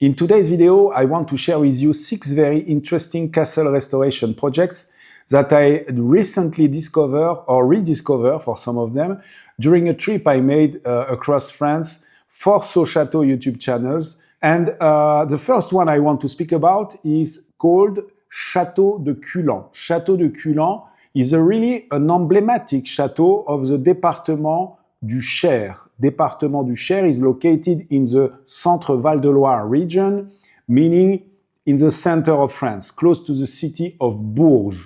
In today's video, I want to share with you 6 very interesting castle restoration projects that I recently discovered or rediscovered for some of them during a trip I made across France for So Châteaux YouTube channels. And the first one I want to speak about is called Chateau de Culan. Chateau de Culan is really an emblematic chateau of the département du Cher. Département du Cher is located in the Centre-Val de Loire region, meaning in the center of France, close to the city of Bourges.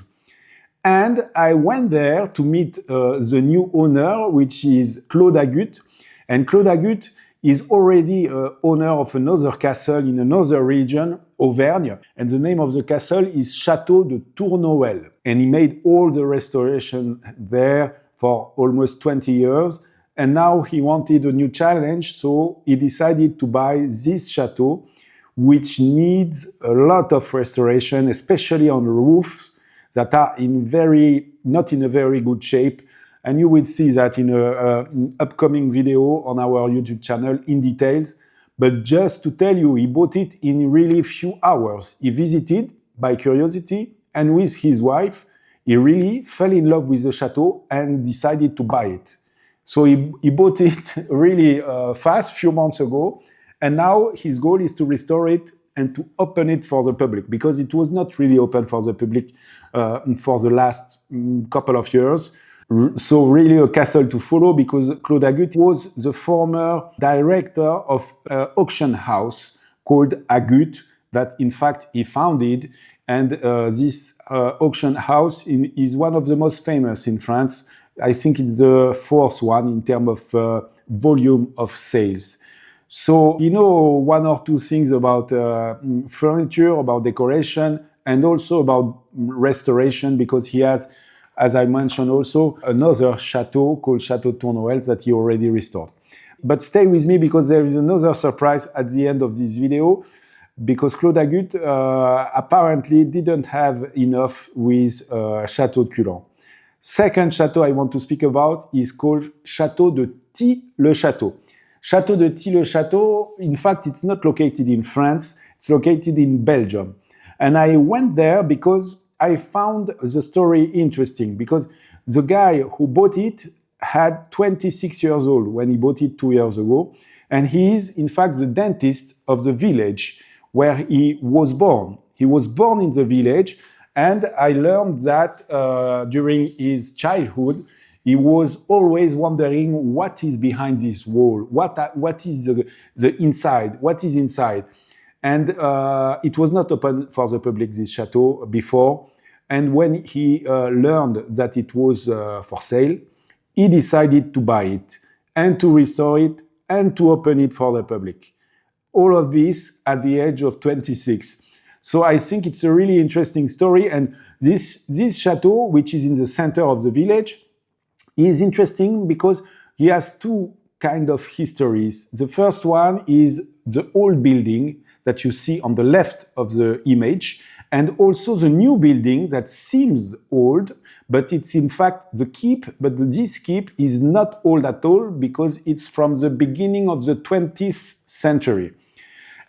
And I went there to meet the new owner, which is Claude Agut. And Claude Agut is already owner of another castle in another region, Auvergne. And the name of the castle is Chateau de Journet. And he made all the restoration there for almost 20 years. And now he wanted a new challenge, so he decided to buy this chateau, which needs a lot of restoration, especially on roofs that are not in a very good shape. And you will see that in an upcoming video on our YouTube channel in details. But just to tell you, he bought it in really few hours. He visited by curiosity, and with his wife, he really fell in love with the chateau and decided to buy it. So he bought it really fast, few months ago, and now his goal is to restore it and to open it for the public, because it was not really open for the public for the last couple of years. So really a castle to follow, because Claude Agut was the former director of an auction house called Agut that in fact he founded. And this auction house is one of the most famous in France. I think it's the 4th one in terms of volume of sales. So, you know, 1 or 2 things about furniture, about decoration, and also about restoration, because he has, as I mentioned also, another chateau called Chateau de Journet that he already restored. But stay with me, because there is another surprise at the end of this video, because Claude Agut apparently didn't have enough with Chateau de Culan. Second chateau I want to speak about is called Chateau de Journet. Chateau de Journet, in fact, it's not located in France, it's located in Belgium. And I went there because I found the story interesting, because the guy who bought it had 26 years old when he bought it 2 years ago. And he is, in fact, the dentist of the village where he was born. He was born in the village. And I learned that during his childhood, he was always wondering what is behind this wall, what is the inside, what is inside. And it was not open for the public, this chateau, before. And when he learned that it was for sale, he decided to buy it and to restore it and to open it for the public. All of this at the age of 26. So I think it's a really interesting story, and this chateau, which is in the center of the village, is interesting because he has 2 kind of histories. The first one is the old building that you see on the left of the image, and also the new building that seems old, but it's in fact the keep, but this keep is not old at all, because it's from the beginning of the 20th century.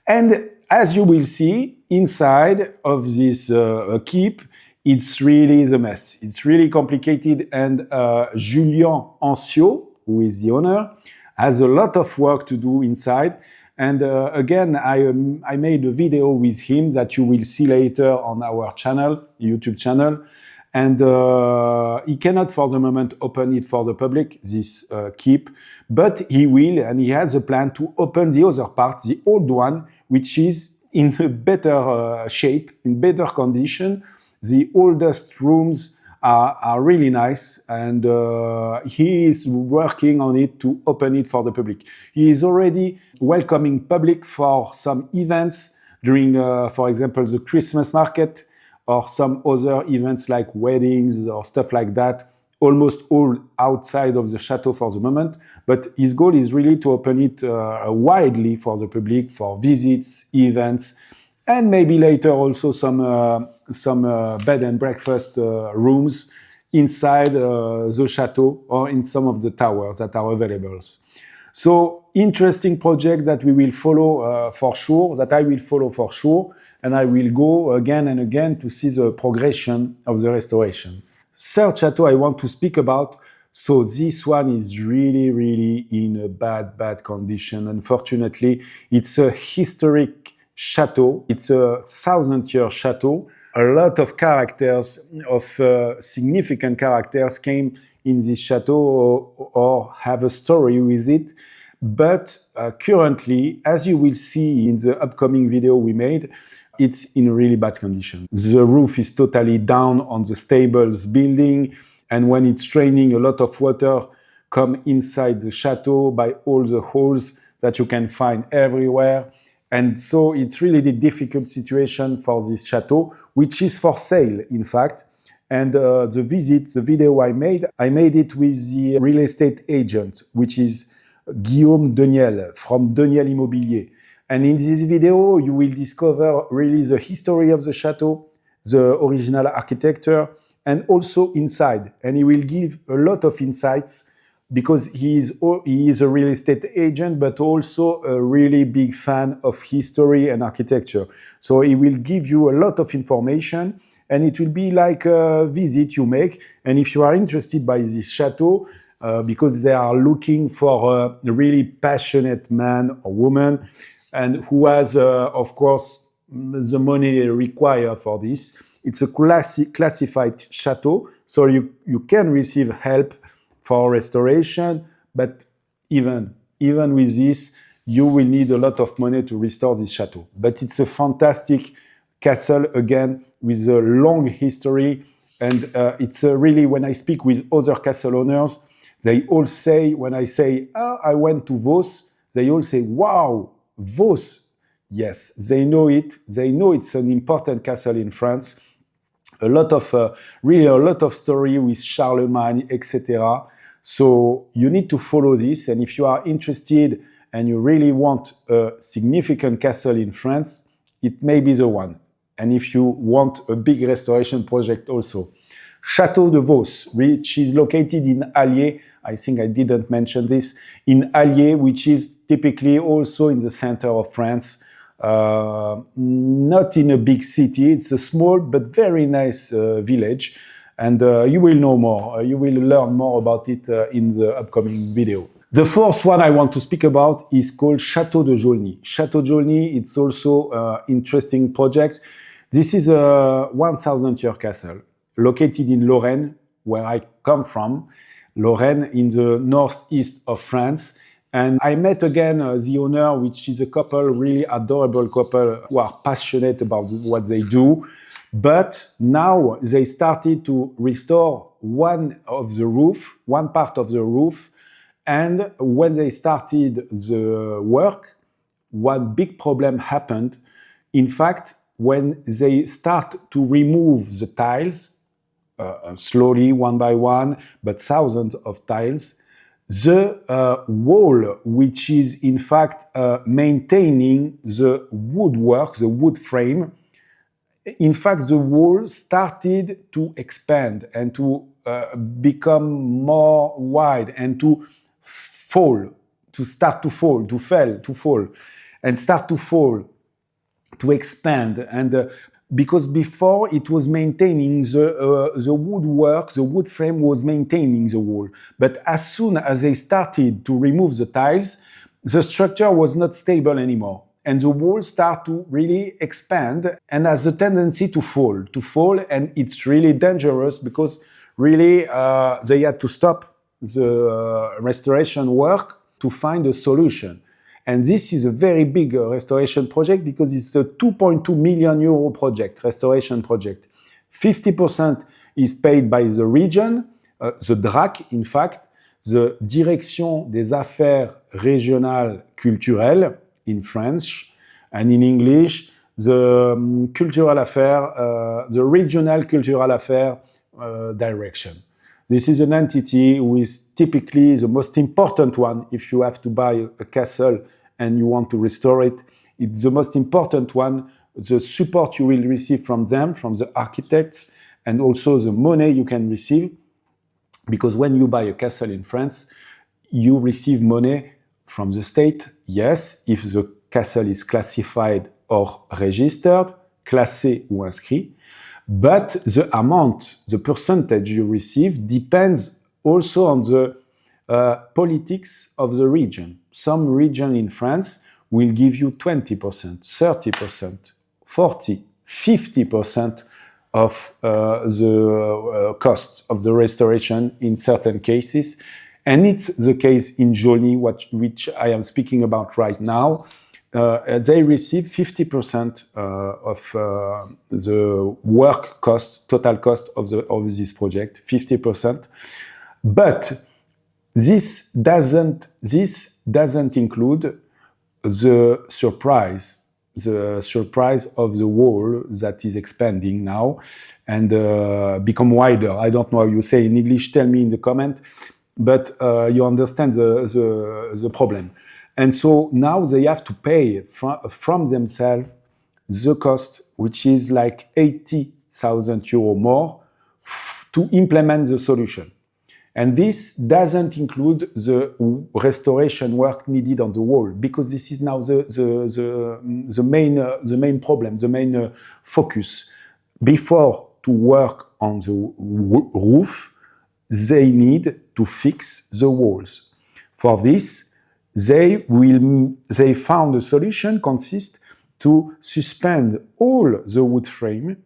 And as you will see, inside of this keep, it's really the mess. It's really complicated, and Julien Anciot, who is the owner, has a lot of work to do inside. And again, I made a video with him that you will see later on our channel, YouTube channel. And he cannot for the moment open it for the public, this keep, but he will, and he has a plan to open the other part, the old one, which is in a better shape, in better condition. The oldest rooms are really nice, and he is working on it to open it for the public. He is already welcoming public for some events during, for example, the Christmas market, or some other events like weddings or stuff like that, almost all outside of the chateau for the moment. But his goal is really to open it widely for the public, for visits, events, and maybe later also some bed and breakfast rooms inside the chateau or in some of the towers that are available. So interesting project that we will follow for sure, that I will follow for sure, and I will go again and again to see the progression of the restoration. Third chateau I want to speak about, so this one is really in a bad condition. Unfortunately, it's a historic chateau. It's a 1,000-year chateau. A lot of characters, significant characters came in this chateau or have a story with it. But currently, as you will see in the upcoming video we made, it's in really bad condition. The roof is totally down on the stables building, and when it's raining, a lot of water come inside the chateau by all the holes that you can find everywhere. And so it's really the difficult situation for this chateau, which is for sale, in fact. And the video I made it with the real estate agent, which is Guillaume Deniel from Deniel Immobilier. And in this video, you will discover really the history of the chateau, the original architecture, and also inside. And he will give a lot of insights because he is a real estate agent, but also a really big fan of history and architecture. So he will give you a lot of information, and it will be like a visit you make. And if you are interested by this chateau, because they are looking for a really passionate man or woman, and who has, of course, the money required for this. It's a classified chateau, so you can receive help for restoration, but even with this, you will need a lot of money to restore this chateau. But it's a fantastic castle, again, with a long history, and it's really, when I speak with other castle owners, they all say, when I say, oh, I went to Vos, they all say, wow, Vos. Yes, they know it. They know it's an important castle in France. Really a lot of story with Charlemagne, etc. So you need to follow this. And if you are interested and you really want a significant castle in France, it may be the one. And if you want a big restoration project also. Chateau de Vos, which is located in Allier. I think I didn't mention this. In Allier, which is typically also in the center of France. Not in a big city. It's a small but very nice village. And you will know more. You will learn more about it in the upcoming video. The fourth one I want to speak about is called Chateau de Journet. Chateau de Journet, it's also an interesting project. This is a 1,000-year castle located in Lorraine, where I come from. Lorraine in the northeast of France. And I met again the owner, which is a couple, really adorable couple who are passionate about what they do. But now they started to restore one part of the roof. And when they started the work, one big problem happened. In fact, when they start to remove the tiles, slowly, one by one, but thousands of tiles, the wall, which is in fact maintaining the woodwork, the wood frame, in fact, the wall started to expand and to become more wide and to fall, to expand. And because before it was maintaining the woodwork, the wood frame was maintaining the wall. But as soon as they started to remove the tiles, the structure was not stable anymore. And the wall started to really expand and has a tendency to fall. And it's really dangerous because really they had to stop the restoration work to find a solution. And this is a very big restoration project because it's a 2.2 million euro project, restoration project. 50% is paid by the region, the DRAC, in fact, the Direction des Affaires Régionales Culturelles in French, and in English, the Cultural Affaires, the Regional Cultural Affaires Direction. This is an entity who is typically the most important one if you have to buy a castle and you want to restore it. It's the most important one, the support you will receive from them, from the architects, and also the money you can receive. Because when you buy a castle in France, you receive money from the state, yes, if the castle is classified or registered, classé ou inscrit, but the amount, the percentage you receive depends also on the politics of the region. Some region in France will give you 20%, 30%, 40%, 50% of the cost of the restoration in certain cases. And it's the case in Journet, which I am speaking about right now. They receive 50% of the work cost, total cost of this project, 50%. But this doesn't include the surprise of the wall that is expanding now and become wider. I don't know how you say in English, tell me in the comment, but you understand the problem. And so now they have to pay from themselves the cost, which is like 80,000 euro more to implement the solution. And this doesn't include the restoration work needed on the wall, because this is now the main problem, the main focus. Before to work on the roof, they need to fix the walls. For this, they found a solution consist to suspend all the wood frame,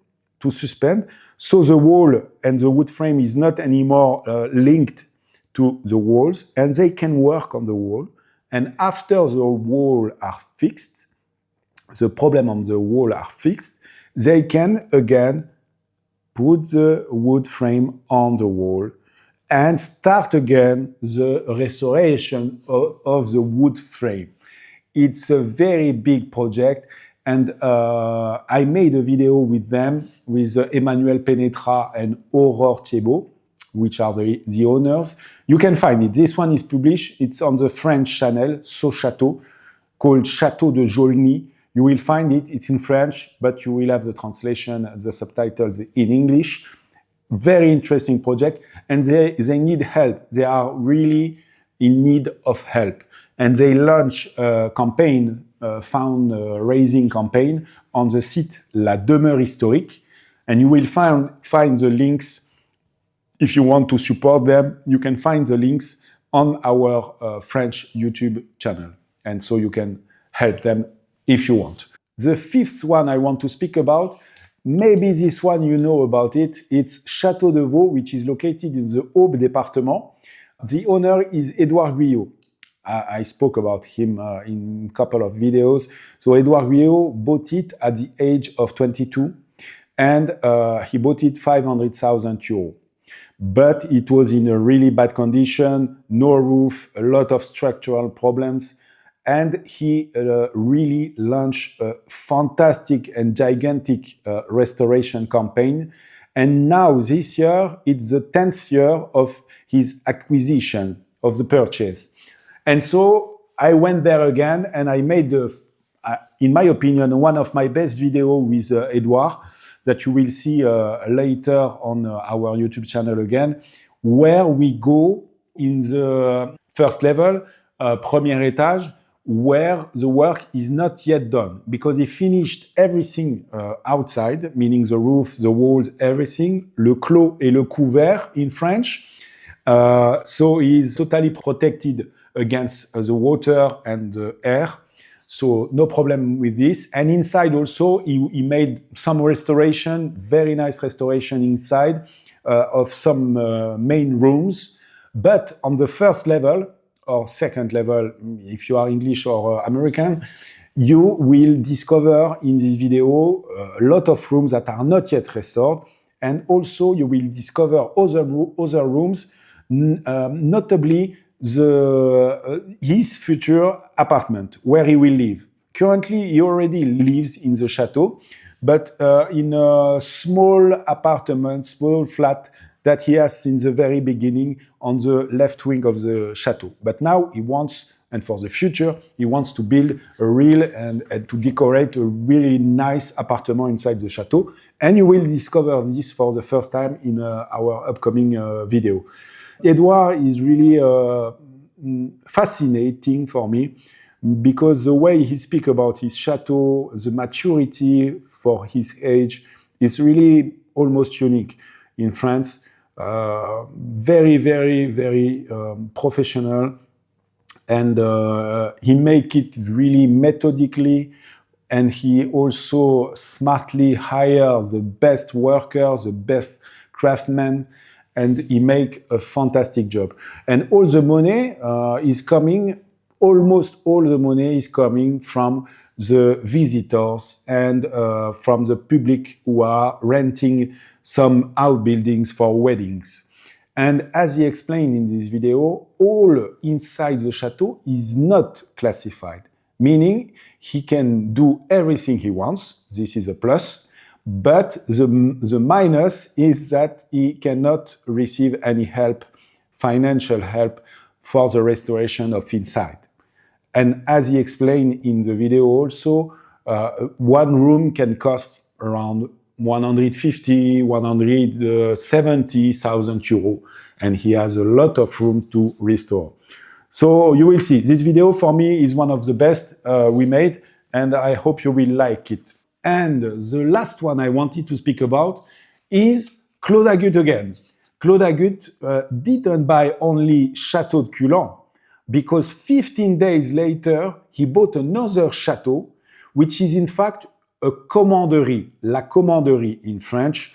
so the wall and the wood frame is not anymore linked to the walls, and they can work on the wall. And after the wall are fixed, the problem on the wall are fixed, they can again put the wood frame on the wall and start again the restoration of the wood frame. It's a very big project, and I made a video with them, with Emmanuel Penetra and Aurore Thiebaud, which are the owners. You can find it. This one is published. It's on the French channel, So Châteaux, called Chateau de Journet. You will find it. It's in French, but you will have the translation, the subtitles in English. Very interesting project, and they need help. They are really in need of help. And they launch a campaign, fundraising campaign on the site La Demeure Historique. And you will find the links. If you want to support them, you can find the links on our French YouTube channel. And so you can help them if you want. The fifth one I want to speak about, maybe this one you know about it. It's Chateau de Journet, which is located in the Aube department. The owner is Edouard Guyot. I spoke about him in a couple of videos. So Edouard Guyot bought it at the age of 22, and he bought it 500,000 euros. But it was in a really bad condition, no roof, a lot of structural problems. And he really launched a fantastic and gigantic restoration campaign. And now this year, it's the 10th year of his acquisition, of the purchase. And so I went there again, and I made, in my opinion, one of my best videos with Edouard, that you will see later on our YouTube channel again, where we go in the first level, premier étage, where the work is not yet done, because he finished everything outside, meaning the roof, the walls, everything, le clos et le couvert in French. So he's totally protected against the water and the air. So no problem with this. And inside also, he made some restoration, very nice restoration inside of some main rooms. But on the first level, or second level, if you are English or American, you will discover in this video a lot of rooms that are not yet restored. And also you will discover other rooms, notably his future apartment, where he will live. Currently, he already lives in the chateau, but in a small apartment, small flat that he has since the very beginning on the left wing of the chateau. But now he wants, and for the future, he wants to build a real and to decorate a really nice apartment inside the chateau. And you will discover this for the first time in our upcoming video. Edouard is really fascinating for me because the way he speaks about his chateau, the maturity for his age, is really almost unique in France. Very, very, very professional, and he make it really methodically, and he also smartly hire the best workers, the best craftsmen, and he make a fantastic job. And all the money is coming, almost all the money is coming from the visitors and from the public who are renting some outbuildings for weddings. And as he explained in this video, all inside the chateau is not classified, meaning he can do everything he wants. This is a plus. But the minus is that he cannot receive any help, financial help, for the restoration of inside. And as he explained in the video also, one room can cost around 150, 170,000 euros, and he has a lot of room to restore. So you will see, this video for me is one of the best we made, and I hope you will like it. And the last one I wanted to speak about is Claude Agut again. Claude Agut didn't buy only Chateau de Culan, because 15 days later, he bought another chateau, which is in fact a commanderie, la commanderie in French.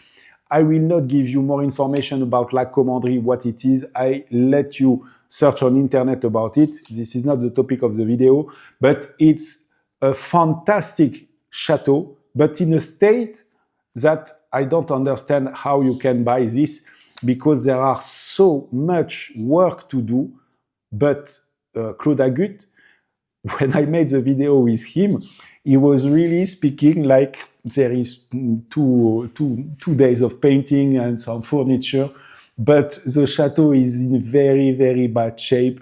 I will not give you more information about la commanderie, what it is. I let you search on internet about it. This is not the topic of the video, but it's a fantastic chateau, but in a state that I don't understand how you can buy this, because there are so much work to do. But Claude Agut, when I made the video with him, he was really speaking like there is two days of painting and some furniture, but the chateau is in very, very bad shape.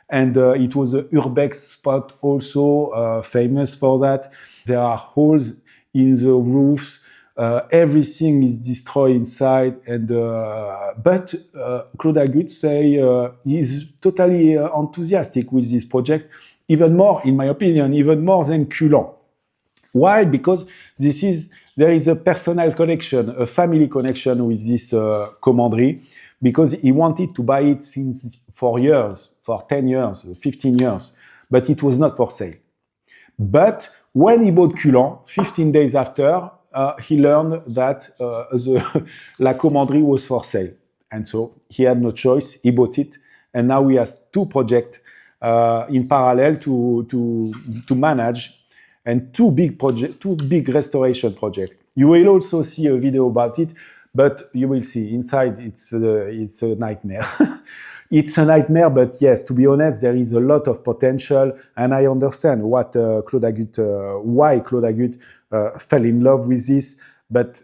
And it was a urbex spot also, famous for that. There are holes in the roofs. Everything is destroyed inside. And but Claude Agut say he's totally enthusiastic with this project, even more, in my opinion, even more than Culan. Why? Because there is a personal connection, a family connection with this commanderie, because he wanted to buy it for years, for 10 years, 15 years, but it was not for sale. But when he bought Culan, 15 days after, he learned that la commanderie was for sale. And so he had no choice, he bought it, and now he has two projects in parallel to manage, and two big restoration projects. You will also see a video about it, but you will see inside it's a nightmare. It's a nightmare, but yes, to be honest, there is a lot of potential, and I understand what why Claude Agut fell in love with this, but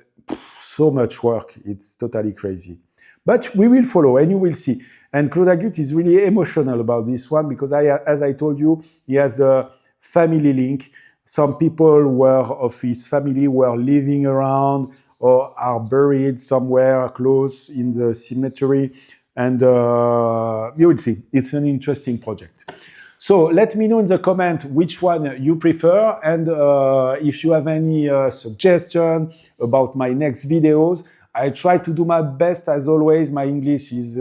so much work, it's totally crazy. But we will follow, and you will see. And Claude Agut is really emotional about this one, because as I told you, he has a family link. Some people of his family were living around or are buried somewhere close in the cemetery. And you will see, it's an interesting project. So let me know in the comment which one you prefer, and if you have any suggestion about my next videos. I try to do my best, as always. My English is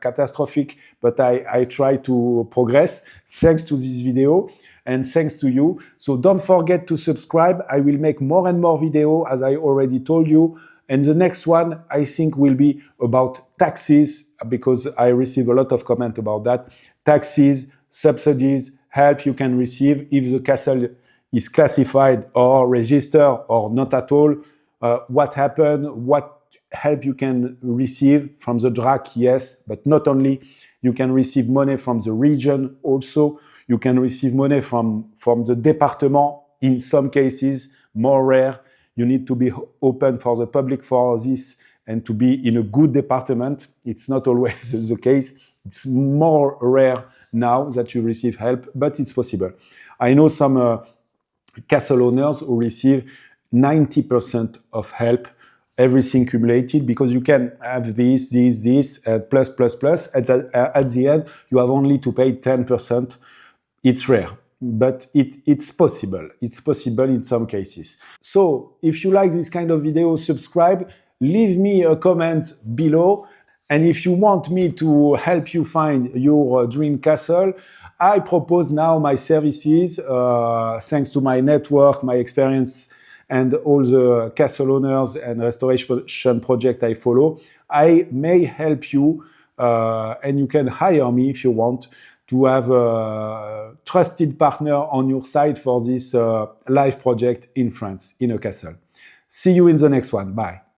catastrophic, but I try to progress thanks to this video and thanks to you. So don't forget to subscribe. I will make more and more videos, as I already told you. And the next one, I think, will be about taxes, because I receive a lot of comments about that. Taxes, subsidies, help you can receive if the castle is classified or registered or not at all. What happened, what help you can receive from the DRAC, yes, but not only. You can receive money from the region also. You can receive money from the department. In some cases, more rare. You need to be open for the public for this and to be in a good department. It's not always the case. It's more rare now that you receive help, but it's possible. I know some castle owners who receive 90% of help everything cumulated, because you can have this, plus, plus, plus. At the end, you have only to pay 10%. It's rare, but it's possible. It's possible in some cases. So if you like this kind of video, subscribe, leave me a comment below. And if you want me to help you find your dream castle, I propose now my services, thanks to my network, my experience, and all the castle owners and restoration project I follow. I may help you, and you can hire me if you want, to have a trusted partner on your side for this live project in France, in a castle. See you in the next one. Bye.